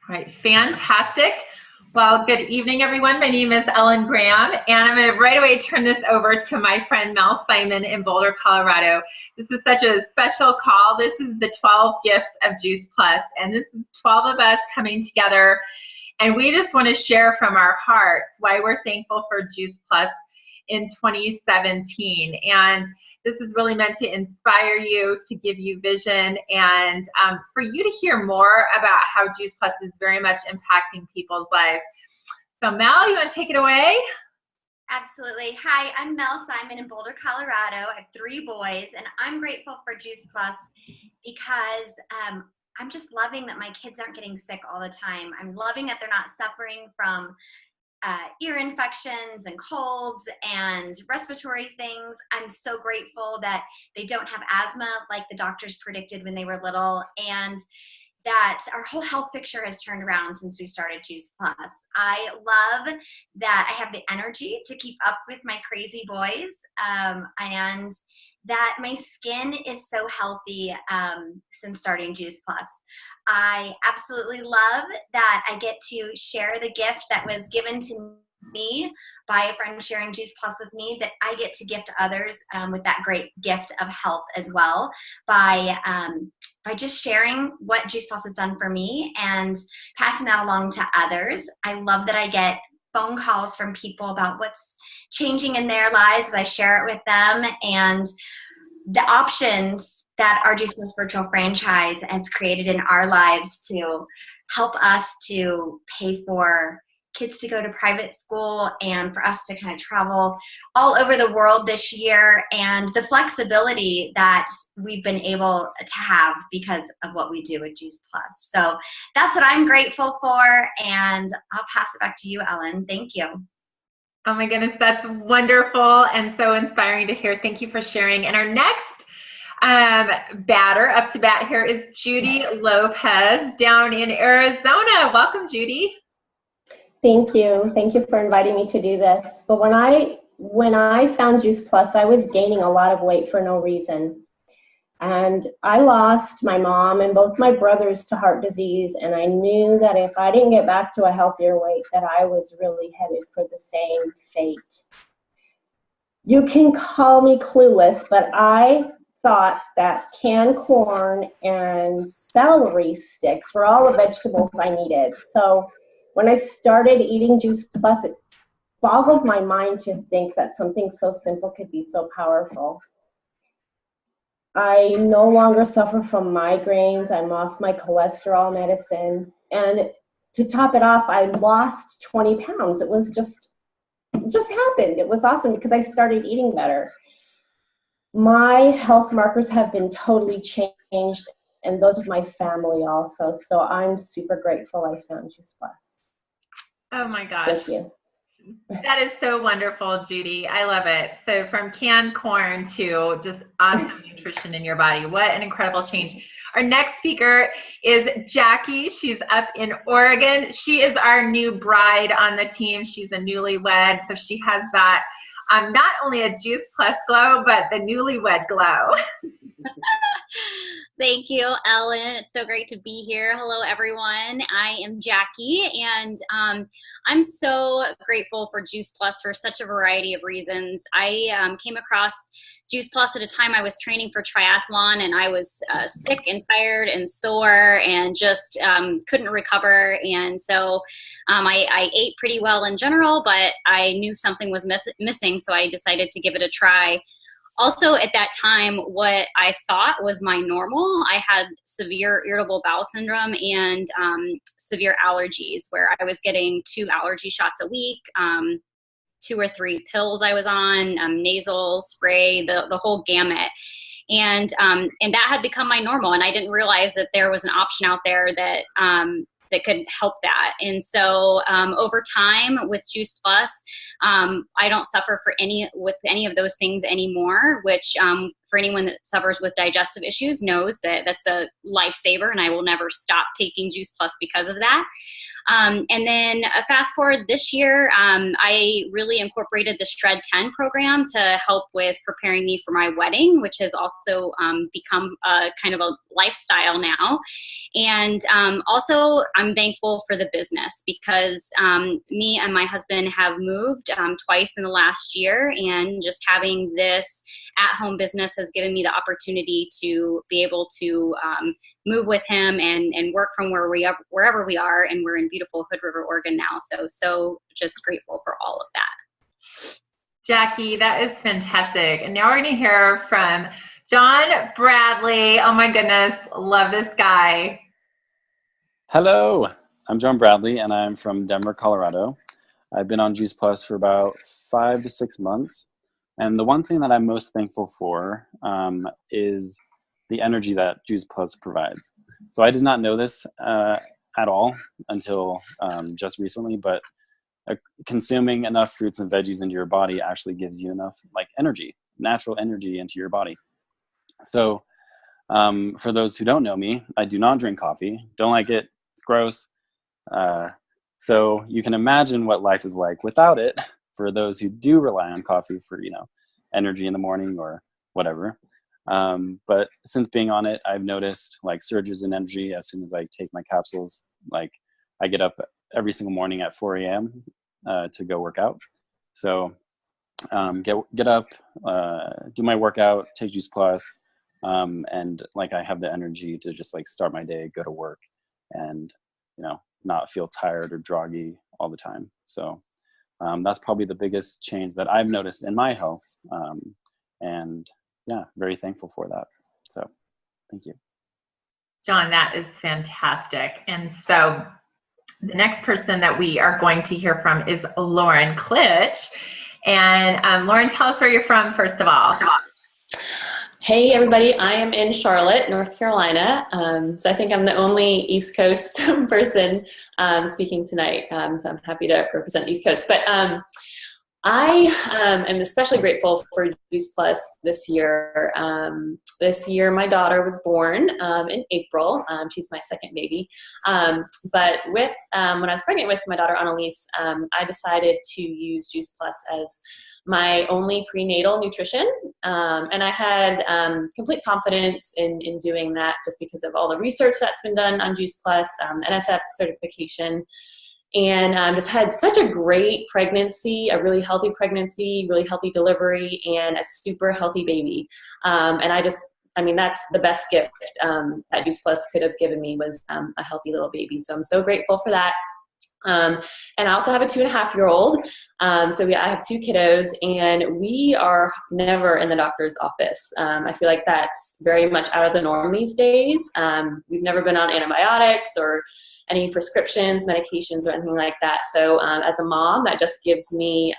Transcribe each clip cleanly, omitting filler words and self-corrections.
All right, fantastic. Well, good evening, everyone. My name is Ellen Graham, and I'm going to right away turn this over to my friend Mel Simon in Boulder, Colorado. This is such a special call. This is the 12 gifts of Juice Plus, and this is 12 of us coming together, and we just want to share from our hearts why we're thankful for Juice Plus in 2017. And this is really meant to inspire you, to give you vision, and for you to hear more about how Juice Plus is very much impacting people's lives. So Mel, you want to take it away? Absolutely. Hi, I'm Mel Simon in Boulder, Colorado. I have 3 boys, and I'm grateful for Juice Plus because I'm just loving that my kids aren't getting sick all the time. I'm loving that they're not suffering from ear infections and colds and respiratory things. I'm so grateful that they don't have asthma like the doctors predicted when they were little, and that our whole health picture has turned around since we started Juice Plus. I love that I have the energy to keep up with my crazy boys, and that my skin is so healthy since starting Juice Plus. I absolutely love that I get to share the gift that was given to me by a friend sharing Juice Plus with me, that I get to gift others with that great gift of health as well by just sharing what Juice Plus has done for me and passing that along to others. I love that I get phone calls from people about what's changing in their lives as I share it with them, and the options that our Juice Plus virtual franchise has created in our lives to help us to pay for kids to go to private school and for us to kind of travel all over the world this year, and the flexibility that we've been able to have because of what we do with Juice Plus. So that's what I'm grateful for, and I'll pass it back to you, Ellen. Thank you. Oh my goodness, that's wonderful and so inspiring to hear. Thank you for sharing. And our next batter up to bat here is Judy Lopez down in Arizona. Welcome, Judy. Thank you. Thank you for inviting me to do this. But when I found Juice Plus, I was gaining a lot of weight for no reason. And I lost my mom and both my brothers to heart disease, and I knew that if I didn't get back to a healthier weight, that I was really headed for the same fate. You can call me clueless, but I thought that canned corn and celery sticks were all the vegetables I needed. So when I started eating Juice Plus, it boggled my mind to think that something so simple could be so powerful. I no longer suffer from migraines. I'm off my cholesterol medicine. And to top it off, I lost 20 pounds. It just happened. It was awesome because I started eating better. My health markers have been totally changed, and those of my family also. So I'm super grateful I found Juice Plus. Oh my gosh. Thank you. That is so wonderful, Judy. I love it. So from canned corn to just awesome nutrition in your body. What an incredible change. Our next speaker is Jackie. She's up in Oregon. She is our new bride on the team. She's a newlywed, so she has that not only a Juice Plus glow, but the newlywed glow. Thank you, Ellen. It's so great to be here. Hello, everyone. I am Jackie, and I'm so grateful for Juice Plus for such a variety of reasons. I came across Juice Plus at a time I was training for triathlon, and I was sick and tired and sore and just couldn't recover. And so I ate pretty well in general, but I knew something was missing, so I decided to give it a try. Also, at that time, what I thought was my normal, I had severe irritable bowel syndrome and severe allergies, where I was getting 2 allergy shots a week, 2 or 3 pills I was on, nasal spray, the whole gamut. And that had become my normal, and I didn't realize that there was an option out there that that could help that. And so over time with Juice Plus, I don't suffer with any of those things anymore, which for anyone that suffers with digestive issues knows that that's a lifesaver, and I will never stop taking Juice Plus because of that. And then fast forward this year, I really incorporated the Shred 10 program to help with preparing me for my wedding, which has also become a kind of a lifestyle now. And also, I'm thankful for the business because me and my husband have moved twice in the last year, and just having this at-home business has given me the opportunity to be able to move with him and work from wherever we are, and we're in beautiful Hood River, Oregon now. So just grateful for all of that. Jackie, that is fantastic. And now we're going to hear from John Bradley. Oh my goodness, love this guy. Hello, I'm John Bradley, and I'm from Denver, Colorado. I've been on Juice Plus for about 5 to 6 months. And the one thing that I'm most thankful for is the energy that Juice Plus provides. So I did not know this at all until just recently, but consuming enough fruits and veggies into your body actually gives you enough energy, natural energy into your body. So for those who don't know me, I do not drink coffee, don't like it, it's gross. So you can imagine what life is like without it for those who do rely on coffee for, energy in the morning or whatever. But since being on it, I've noticed surges in energy as soon as I take my capsules. I get up every single morning at 4 a.m. To go work out. So get up, do my workout, take Juice Plus, and I have the energy to just start my day, go to work, and not feel tired or groggy all the time. So that's probably the biggest change that I've noticed in my health. And yeah, very thankful for that. So thank you. John, that is fantastic. And so the next person that we are going to hear from is Lauren Klitsch. And Lauren, tell us where you're from, first of all. Hey everybody, I am in Charlotte, North Carolina. So I think I'm the only East Coast person speaking tonight. So I'm happy to represent East Coast. But I am especially grateful for Juice Plus this year. This year, my daughter was born in April. She's my second baby. But when I was pregnant with my daughter, Annalise, I decided to use Juice Plus as my only prenatal nutrition. And I had complete confidence in doing that just because of all the research that's been done on Juice Plus, NSF certification. And just had such a great pregnancy, a really healthy pregnancy, really healthy delivery, and a super healthy baby. And that's the best gift that Juice Plus could have given me was a healthy little baby. So I'm so grateful for that. And I also have a 2.5-year-old. So I have 2 kiddos, and we are never in the doctor's office. I feel like that's very much out of the norm these days. We've never been on antibiotics or any prescriptions, medications, or anything like that. So as a mom, that just gives me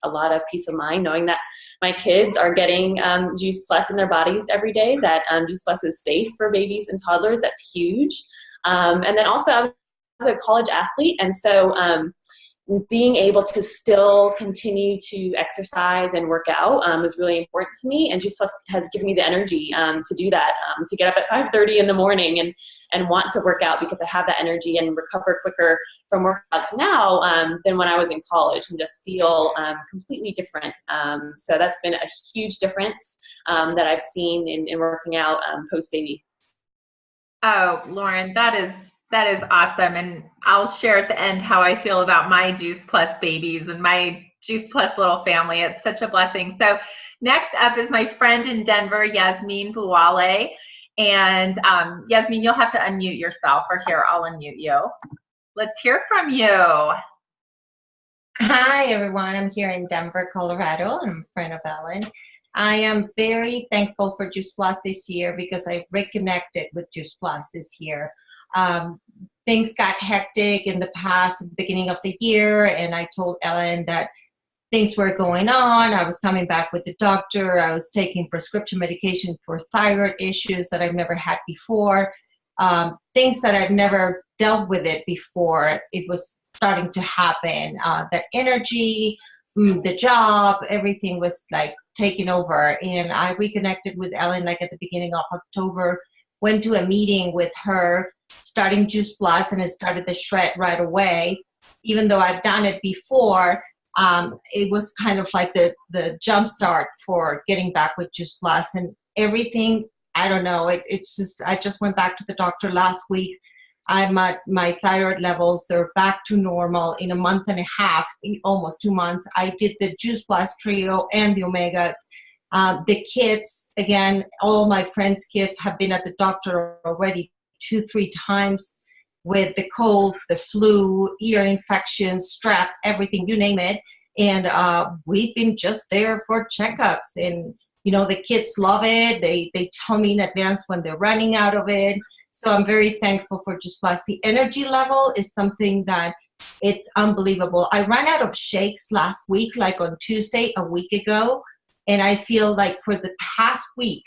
a lot of peace of mind knowing that my kids are getting Juice Plus in their bodies every day, that Juice Plus is safe for babies and toddlers. That's huge. And then also I was a college athlete, and so being able to still continue to exercise and work out is really important to me, and Juice Plus has given me the energy to do that, to get up at 5:30 in the morning and want to work out because I have that energy and recover quicker from workouts now than when I was in college, and just feel completely different. So that's been a huge difference that I've seen in working out post-baby. Oh, Lauren, that is awesome. And I'll share at the end how I feel about my Juice Plus babies and my Juice Plus little family. It's such a blessing. So next up is my friend in Denver, Yasmin Buwale. And Yasmin, you'll have to unmute yourself, or here, I'll unmute you. Let's hear from you. Hi, everyone. I'm here in Denver, Colorado. I'm a friend of Ellen. I am very thankful for Juice Plus this year because I reconnected with Juice Plus this year. Things got hectic in the past, beginning of the year, and I told Ellen that things were going on. I was coming back with the doctor. I was taking prescription medication for thyroid issues that I've never had before. Things that I've never dealt with it before. It was starting to happen. That energy, the job, everything was taken over. And I reconnected with Ellen like at the beginning of October, went to a meeting with her, starting Juice Plus, and I started the shred right away. Even though I've done it before, it was kind of like the jump start for getting back with Juice Plus and everything. I don't know. It's just, I just went back to the doctor last week. I'm at my thyroid levels. They're back to normal in a month and a half, almost 2 months. I did the Juice Plus Trio and the Omegas. The kids, again, all my friends' kids have been at the doctor already 2-3 times with the colds, the flu, ear infections, strep, everything, you name it. And we've been just there for checkups. And, you know, the kids love it. They tell me in advance when they're running out of it. So I'm very thankful for Juice Plus. The energy level is something that it's unbelievable. I ran out of shakes last week, like on Tuesday, a week ago. And I feel like for the past week,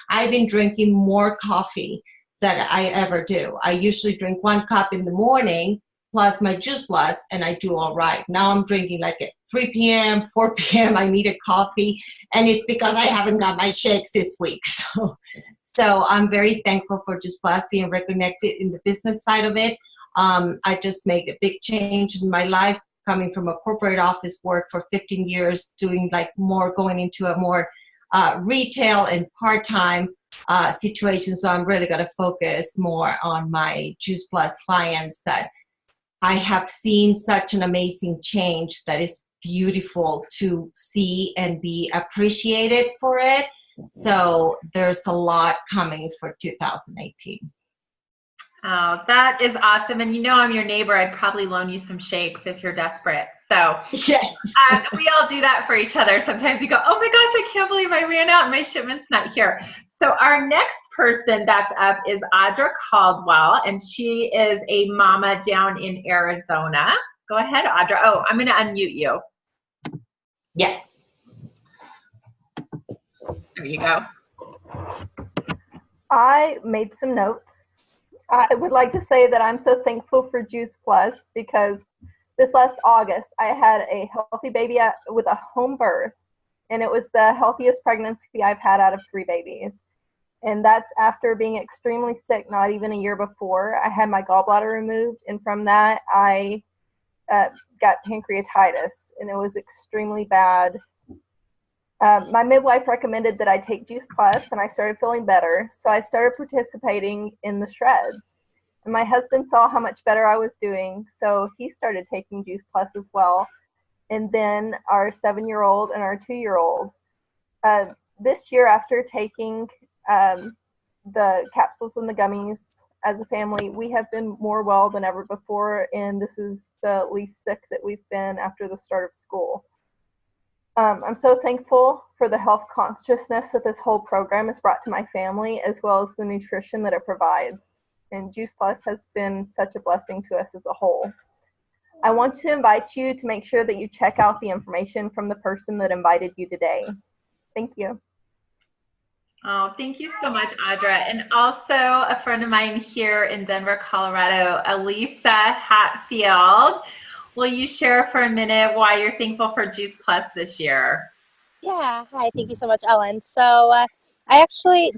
I've been drinking more coffee than I ever do. I usually drink 1 cup in the morning plus my Juice Plus, and I do all right. Now I'm drinking like at 3 p.m., 4 p.m. I need a coffee, and it's because I haven't got my shakes this week. So I'm very thankful for Juice Plus being reconnected in the business side of it. I just made a big change in my life, coming from a corporate office work for 15 years, doing like more, going into a more retail and part-time situation. So I'm really going to focus more on my Juice Plus clients that I have seen such an amazing change that is beautiful to see and be appreciated for it. So there's a lot coming for 2018. Oh, that is awesome. And you know, I'm your neighbor. I'd probably loan you some shakes if you're desperate. So yes, we all do that for each other. Sometimes you go, oh my gosh, I can't believe I ran out and my shipment's not here. So our next person that's up is Audra Caldwell, and she is a mama down in Arizona. Go ahead, Audra. Oh, I'm going to unmute you. Yeah. There you go. I made some notes. I would like to say that I'm so thankful for Juice Plus because this last August I had a healthy baby with a home birth, and it was the healthiest pregnancy I've had out of 3 babies. And that's after being extremely sick not even a year before. I had my gallbladder removed, and from that I got pancreatitis, and it was extremely bad. My midwife recommended that I take Juice Plus, and I started feeling better. So I started participating in the shreds. And my husband saw how much better I was doing, so he started taking Juice Plus as well. And then our 7-year-old and our 2-year-old. This year, after taking the capsules and the gummies as a family, we have been more well than ever before, and this is the least sick that we've been after the start of school. I'm so thankful for the health consciousness that this whole program has brought to my family, as well as the nutrition that it provides. And Juice Plus has been such a blessing to us as a whole. I want to invite you to make sure that you check out the information from the person that invited you today. Thank you. Oh, thank you so much, Audra. And also a friend of mine here in Denver, Colorado, Elisa Hatfield. Will you share for a minute why you're thankful for Juice Plus this year? Yeah, hi, thank you so much, Ellen. So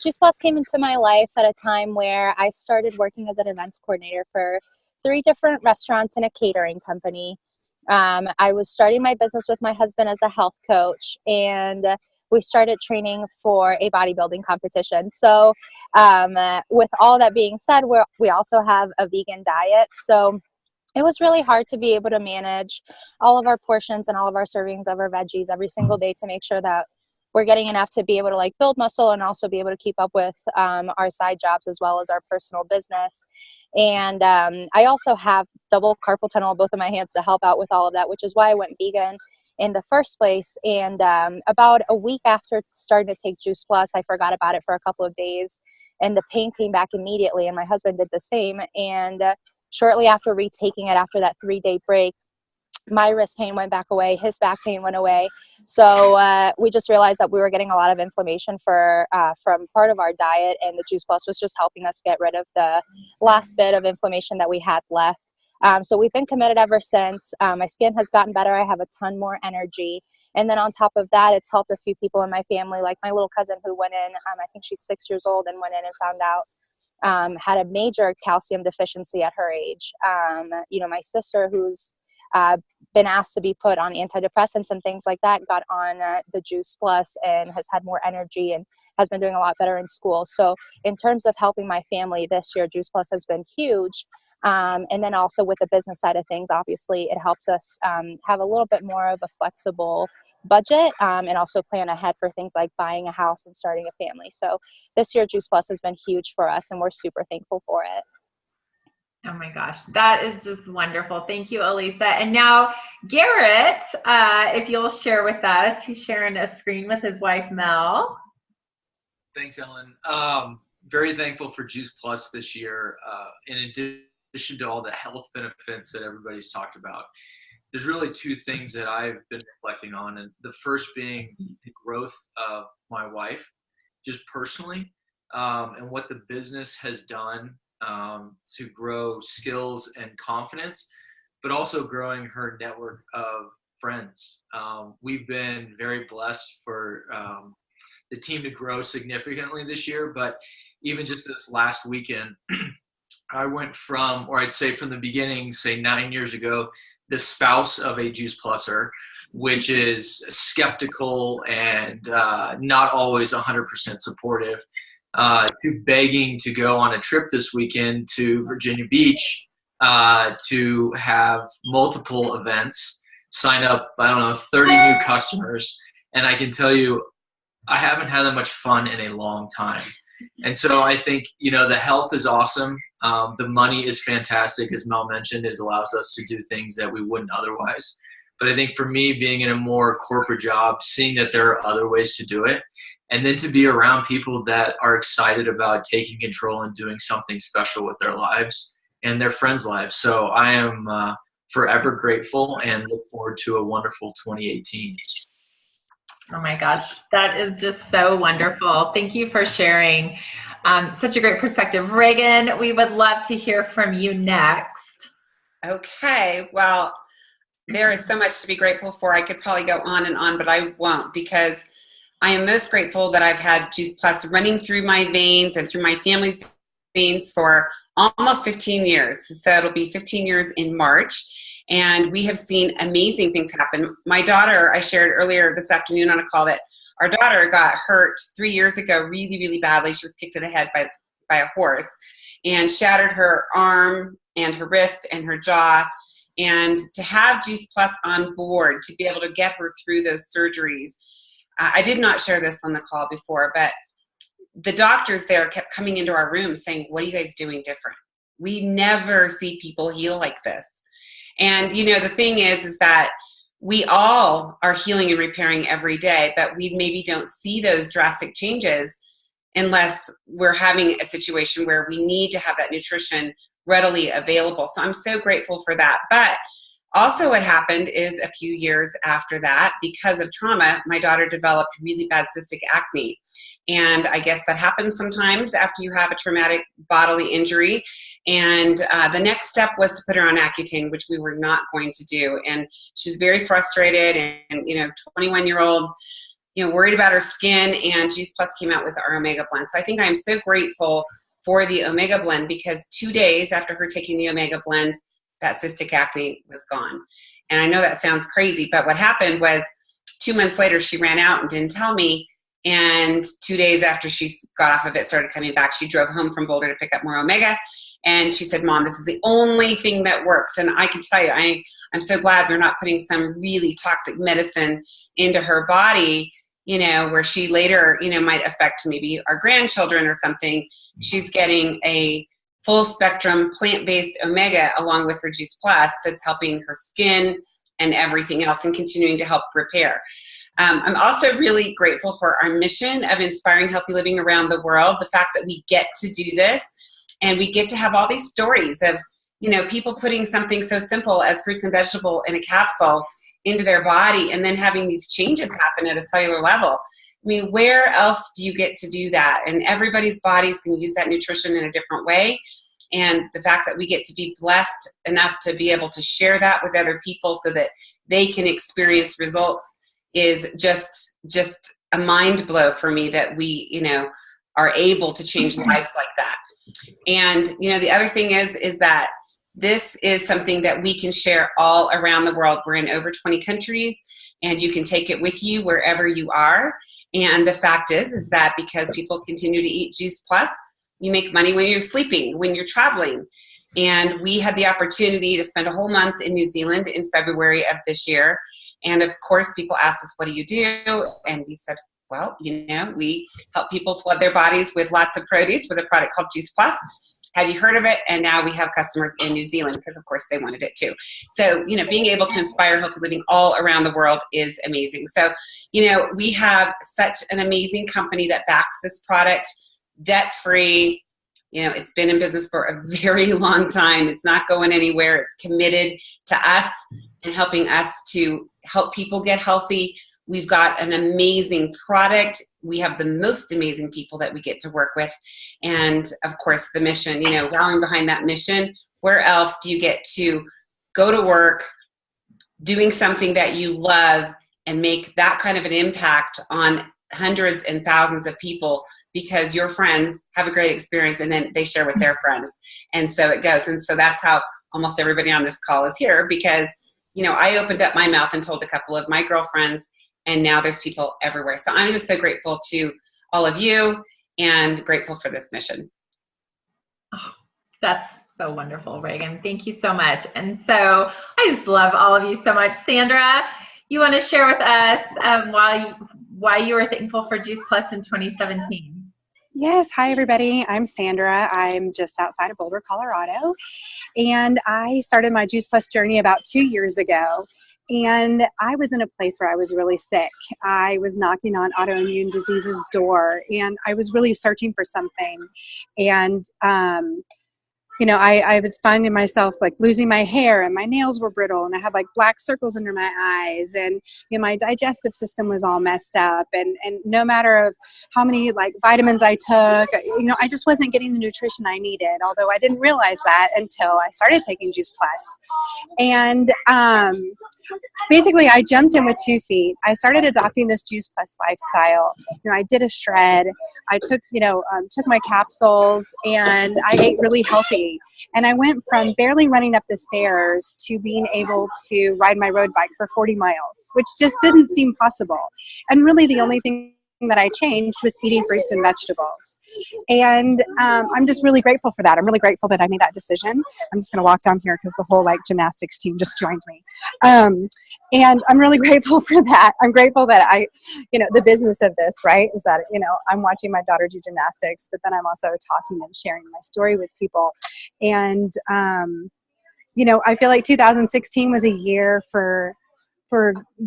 Juice Plus came into my life at a time where I started working as an events coordinator for 3 different restaurants and a catering company. I was starting my business with my husband as a health coach, and we started training for a bodybuilding competition. So with all that being said, we also have a vegan diet. So it was really hard to be able to manage all of our portions and all of our servings of our veggies every single day to make sure that we're getting enough to be able to like build muscle and also be able to keep up with our side jobs as well as our personal business. And I also have double carpal tunnel in both of my hands to help out with all of that, which is why I went vegan in the first place. And about a week after starting to take Juice Plus, I forgot about it for a couple of days, and the pain came back immediately, and my husband did the same. And shortly after retaking it, after that 3-day break, my wrist pain went back away, his back pain went away. So we just realized that we were getting a lot of inflammation from part of our diet, and the Juice Plus was just helping us get rid of the last bit of inflammation that we had left. So we've been committed ever since. My skin has gotten better. I have a ton more energy. And then on top of that, it's helped a few people in my family, like my little cousin who went in, I think she's 6 years old, and went in and found out, had a major calcium deficiency at her age. My sister, who's been asked to be put on antidepressants and things like that, got on the Juice Plus and has had more energy and has been doing a lot better in school. So in terms of helping my family this year, Juice Plus has been huge. And then also with the business side of things, obviously it helps us have a little bit more of a flexible budget, and also plan ahead for things like buying a house and starting a family. So this year Juice Plus has been huge for us, and we're super thankful for it. Oh my gosh, that is just wonderful. Thank you, Elisa. And now Garrett, if you'll share with us, he's sharing a screen with his wife, Mel. Thanks, Ellen. Very thankful for Juice Plus this year. In addition to all the health benefits that everybody's talked about, there's really two things that I've been reflecting on. And the first being the growth of my wife, just personally, and what the business has done to grow skills and confidence, but also growing her network of friends. We've been very blessed for the team to grow significantly this year, but even just this last weekend, I went from, or I'd say from the beginning, say 9 years ago, the spouse of a Juice Pluser, which is skeptical and not always 100% supportive, to begging to go on a trip this weekend to Virginia Beach to have multiple events, sign up, 30 new customers. And I can tell you, I haven't had that much fun in a long time. And so I think, the health is awesome. The money is fantastic. As Mel mentioned, it allows us to do things that we wouldn't otherwise. But I think for me, being in a more corporate job, seeing that there are other ways to do it, and then to be around people that are excited about taking control and doing something special with their lives and their friends' lives. So I am forever grateful and look forward to a wonderful 2018. Oh my gosh, that is just so wonderful. Thank you for sharing such a great perspective. Reagan, we would love to hear from you next. Okay, well, there is so much to be grateful for. I could probably go on and on, but I won't, because I am most grateful that I've had Juice Plus running through my veins and through my family's veins for almost 15 years. So it'll be 15 years in March. And we have seen amazing things happen. My daughter, I shared earlier this afternoon on a call that our daughter got hurt 3 years ago really, really badly. She was kicked in the head by a horse and shattered her arm and her wrist and her jaw. And to have Juice Plus on board to be able to get her through those surgeries, I did not share this on the call before, but the doctors there kept coming into our room saying, "What are you guys doing different? We never see people heal like this." And, the thing is that we all are healing and repairing every day, but we maybe don't see those drastic changes unless we're having a situation where we need to have that nutrition readily available. So I'm so grateful for that. But also what happened is a few years after that, because of trauma, my daughter developed really bad cystic acne. And I guess that happens sometimes after you have a traumatic bodily injury. And the next step was to put her on Accutane, which we were not going to do. And she was very frustrated and 21-year-old, worried about her skin, and Juice Plus came out with our Omega Blend. So I think I'm so grateful for the Omega Blend, because 2 days after her taking the Omega Blend, that cystic acne was gone. And I know that sounds crazy, but what happened was 2 months later, she ran out and didn't tell me. And 2 days after she got off of it, started coming back. She drove home from Boulder to pick up more Omega. And she said, "Mom, this is the only thing that works." And I can tell you, I'm so glad we're not putting some really toxic medicine into her body, where she later, might affect maybe our grandchildren or something. She's getting a full spectrum plant-based Omega along with her Juice Plus that's helping her skin and everything else and continuing to help repair. I'm also really grateful for our mission of inspiring healthy living around the world. The fact that we get to do this and we get to have all these stories of, people putting something so simple as fruits and vegetable in a capsule into their body and then having these changes happen at a cellular level. I mean, where else do you get to do that? And everybody's bodies can use that nutrition in a different way. And the fact that we get to be blessed enough to be able to share that with other people so that they can experience results is just a mind blow for me that we, are able to change lives like that. And, the other thing is that this is something that we can share all around the world. We're in over 20 countries, and you can take it with you wherever you are. And the fact is that because people continue to eat Juice Plus, you make money when you're sleeping, when you're traveling. And we had the opportunity to spend a whole month in New Zealand in February of this year. And of course, people asked us, what do you do? And we said, well, we help people flood their bodies with lots of produce with a product called Juice Plus. Have you heard of it? And now we have customers in New Zealand because, of course, they wanted it too. So, being able to inspire healthy living all around the world is amazing. So, we have such an amazing company that backs this product, debt-free. It's been in business for a very long time. It's not going anywhere. It's committed to us and helping us to help people get healthy. We've got an amazing product. We have the most amazing people that we get to work with. And of course, the mission, rallying behind that mission. Where else do you get to go to work doing something that you love and make that kind of an impact on hundreds and thousands of people because your friends have a great experience and then they share with their friends. And so it goes. And so that's how almost everybody on this call is here because, I opened up my mouth and told a couple of my girlfriends, and now there's people everywhere. So I'm just so grateful to all of you and grateful for this mission. Oh, that's so wonderful, Reagan. Thank you so much. And so I just love all of you so much. Sandra, you want to share with us why you were thankful for Juice Plus in 2017? Yes. Hi, everybody. I'm Sandra. I'm just outside of Boulder, Colorado. And I started my Juice Plus journey about 2 years ago. And I was in a place where I was really sick. I was knocking on autoimmune disease's door, and I was really searching for something. And, I was finding myself like losing my hair, and my nails were brittle, and I had like black circles under my eyes, and my digestive system was all messed up, and no matter of how many like vitamins I took, I just wasn't getting the nutrition I needed. Although I didn't realize that until I started taking Juice Plus, and basically I jumped in with 2 feet. I started adopting this Juice Plus lifestyle. I did a shred. I took my capsules, and I ate really healthy. And I went from barely running up the stairs to being able to ride my road bike for 40 miles, which just didn't seem possible. And really the only thing that I changed was eating fruits and vegetables. And I'm just really grateful for that. I'm really grateful that I made that decision. I'm just going to walk down here because the whole gymnastics team just joined me. And I'm really grateful for that. I'm grateful that the business of this, right, is that, I'm watching my daughter do gymnastics, but then I'm also talking and sharing my story with people. And, I feel like 2016 was a year for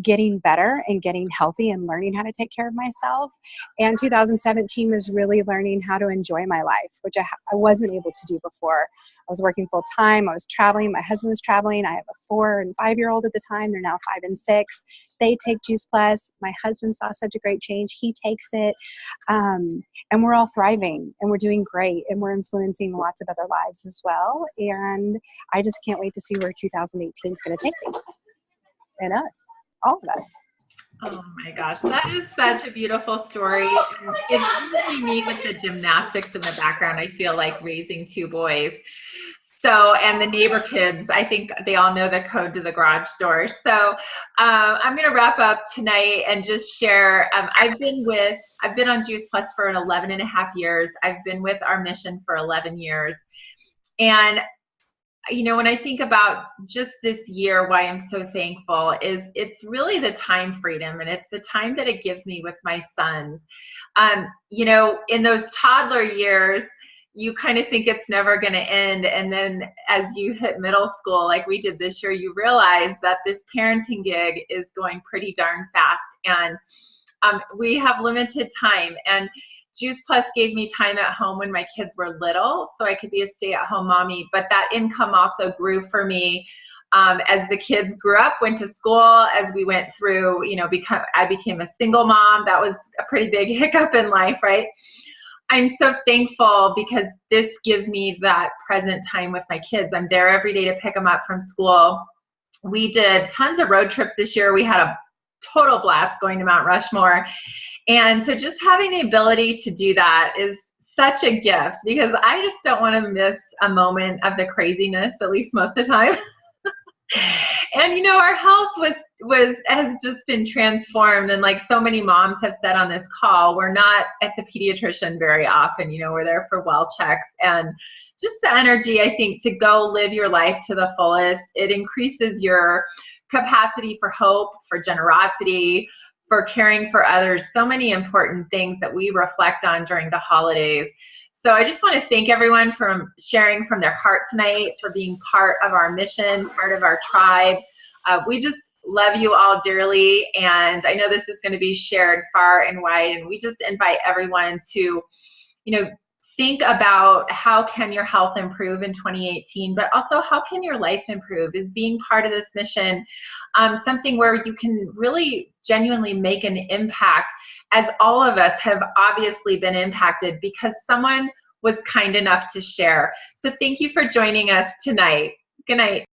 getting better and getting healthy and learning how to take care of myself. And 2017 was really learning how to enjoy my life, which I wasn't able to do before. I was working full time. I was traveling. My husband was traveling. I have a 4 and 5-year-old at the time. They're now 5 and 6. They take Juice Plus. My husband saw such a great change. He takes it. And we're all thriving, and we're doing great, and we're influencing lots of other lives as well. And I just can't wait to see where 2018 is going to take me. And us, all of us. Oh my gosh, that is such a beautiful story. It's really neat with the gymnastics in the background. I feel like raising 2 boys. So, and the neighbor kids, I think they all know the code to the garage door. So I'm going to wrap up tonight and just share. I've been on Juice Plus for 11 and a half years. I've been with our mission for 11 years. And when I think about just this year, why I'm so thankful is it's really the time freedom, and it's the time that it gives me with my sons. In those toddler years, you kind of think it's never going to end. And then as you hit middle school, like we did this year, you realize that this parenting gig is going pretty darn fast. And we have limited time. And Juice Plus gave me time at home when my kids were little, so I could be a stay-at-home mommy. But that income also grew for me as the kids grew up, went to school, as we went through, I became a single mom. That was a pretty big hiccup in life, right? I'm so thankful because this gives me that present time with my kids. I'm there every day to pick them up from school. We did tons of road trips this year. We had a total blast going to Mount Rushmore. And so just having the ability to do that is such a gift, because I just don't want to miss a moment of the craziness, at least most of the time. And, you know, our health has just been transformed. And like so many moms have said on this call, we're not at the pediatrician very often, you know, we're there for well checks. And just the energy, I think, to go live your life to the fullest, it increases your capacity for hope, for generosity, for caring for others. So many important things that we reflect on during the holidays. So I just want to thank everyone for sharing from their heart tonight, for being part of our mission, part of our tribe. We just love you all dearly. And I know this is going to be shared far and wide. And we just invite everyone to, you know, think about how can your health improve in 2018, but also how can your life improve? Is being part of this mission something where you can really genuinely make an impact, as all of us have obviously been impacted because someone was kind enough to share. So thank you for joining us tonight. Good night.